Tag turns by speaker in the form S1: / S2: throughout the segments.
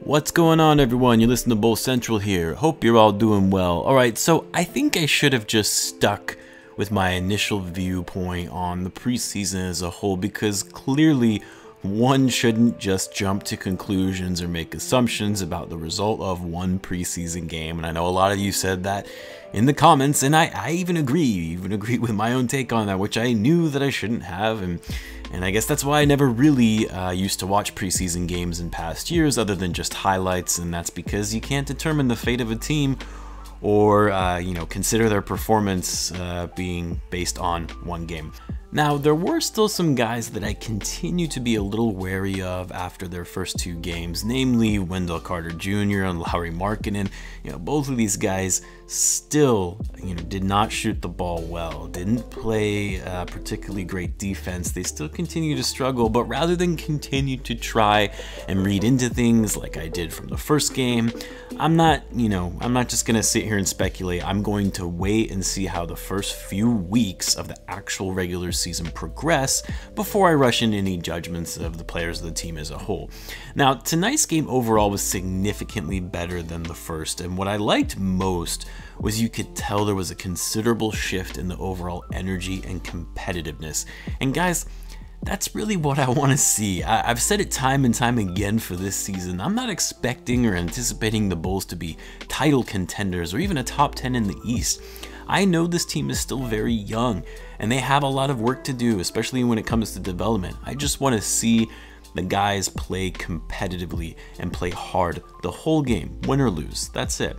S1: What's going on, everyone? You listen to Bull Central here. Hope you're all doing well. Alright, so I think I should have just stuck with my initial viewpoint on the preseason as a whole, because clearly one shouldn't just jump to conclusions or make assumptions about the result of one preseason game. And I know a lot of you said that in the comments, and I even agree with my own take on that, which I knew that I shouldn't have. And I guess that's why I never really used to watch preseason games in past years other than just highlights, and that's because you can't determine the fate of a team or consider their performance being based on one game. Now, there were still some guys that I continue to be a little wary of after their first two games, namely Wendell Carter Jr. and Lauri Markkanen. Both of these guys still, did not shoot the ball well, didn't play particularly great defense. They still continue to struggle, but rather than continue to try and read into things like I did from the first game, I'm not just gonna sit here and speculate. I'm going to wait and see how the first few weeks of the actual regular season progress before I rush into any judgments of the players of the team as a whole. Now, tonight's game overall was significantly better than the first, and what I liked most was you could tell there was a considerable shift in the overall energy and competitiveness. And guys, that's really what I want to see. I've said it time and time again for this season. I'm not expecting or anticipating the Bulls to be title contenders or even a top 10 in the East. I know this team is still very young and they have a lot of work to do, especially when it comes to development. I just want to see the guys play competitively and play hard the whole game, win or lose. That's it.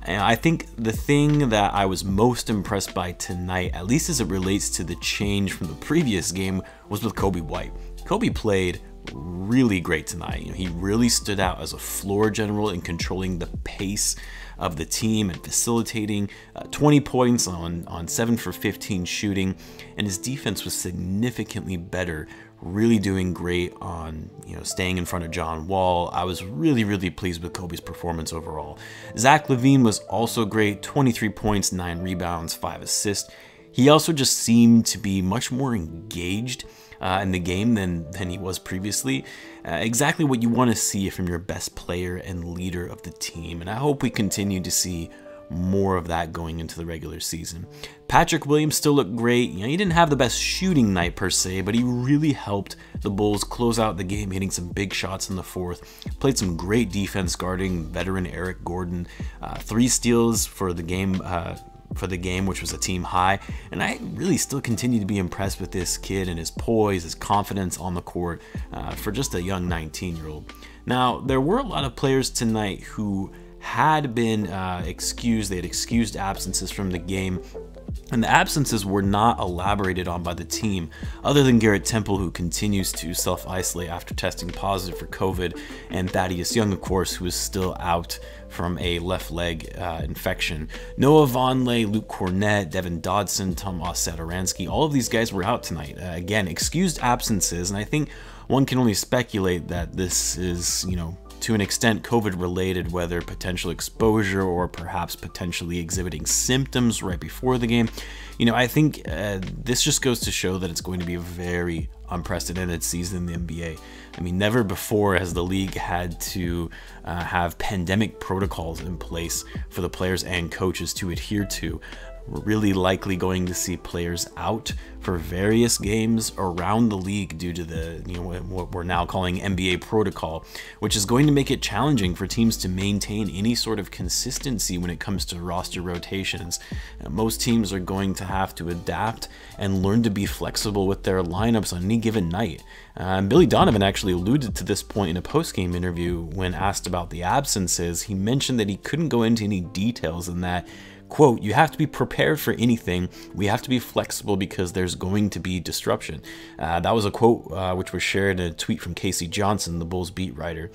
S1: And I think the thing that I was most impressed by tonight, at least as it relates to the change from the previous game, was with Coby White. Coby played really great tonight. He really stood out as a floor general in controlling the pace of the team and facilitating 20 points on 7 for 15 shooting, and his defense was significantly better, really doing great on staying in front of John Wall. I was really pleased with Coby's performance overall. Zach LaVine was also great, 23 points, 9 rebounds, 5 assists. He also just seemed to be much more engaged in the game than he was previously. Exactly what you want to see from your best player and leader of the team, and I hope we continue to see more of that going into the regular season. Patrick Williams still looked great. He didn't have the best shooting night per se, but he really helped the Bulls close out the game, hitting some big shots in the fourth. Played some great defense guarding veteran Eric Gordon. 3 steals for the game, which was a team high. And I really still continue to be impressed with this kid and his poise, his confidence on the court for just a young 19-year-old. Now, there were a lot of players tonight who had been excused. They had excused absences from the game, and the absences were not elaborated on by the team, other than Garrett Temple, who continues to self-isolate after testing positive for COVID, and Thaddeus Young, of course, who is still out from a left leg infection. Noah Vonleh, Luke Cornett, Devin Dodson, Tomas Satoransky, all of these guys were out tonight. Again, excused absences, and I think one can only speculate that this is, to an extent COVID related, whether potential exposure or perhaps potentially exhibiting symptoms right before the game. I think this just goes to show that it's going to be a very unprecedented season in the NBA. Never before has the league had to have pandemic protocols in place for the players and coaches to adhere to. We're really likely going to see players out for various games around the league due to the what we're now calling NBA protocol, which is going to make it challenging for teams to maintain any sort of consistency when it comes to roster rotations. Most teams are going to have to adapt and learn to be flexible with their lineups on any given night. Billy Donovan actually alluded to this point in a post-game interview when asked about the absences. He mentioned that he couldn't go into any details in that, quote, "You have to be prepared for anything. We have to be flexible because there's going to be disruption." That was a quote which was shared in a tweet from Casey Johnson, the Bulls beat writer.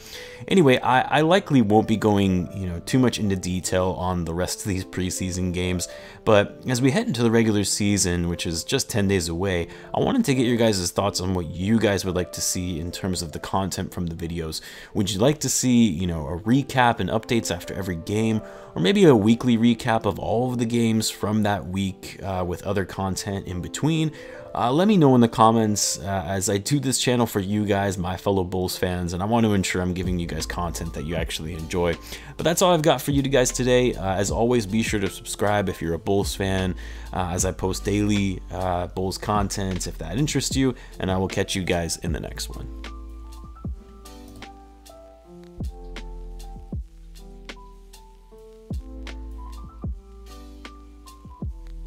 S1: Anyway, I likely won't be going too much into detail on the rest of these preseason games, but as we head into the regular season, which is just 10 days away, I wanted to get your guys' thoughts on what you guys would like to see in terms of the content from the videos. Would you like to see a recap and updates after every game, or maybe a weekly recap of all of the games from that week with other content in between. Let me know in the comments, as I do this channel for you guys, my fellow Bulls fans, and I want to ensure I'm giving you guys content that you actually enjoy. But that's all I've got for you guys today. As always, be sure to subscribe if you're a Bulls fan, as I post daily Bulls content if that interests you, and I will catch you guys in the next one.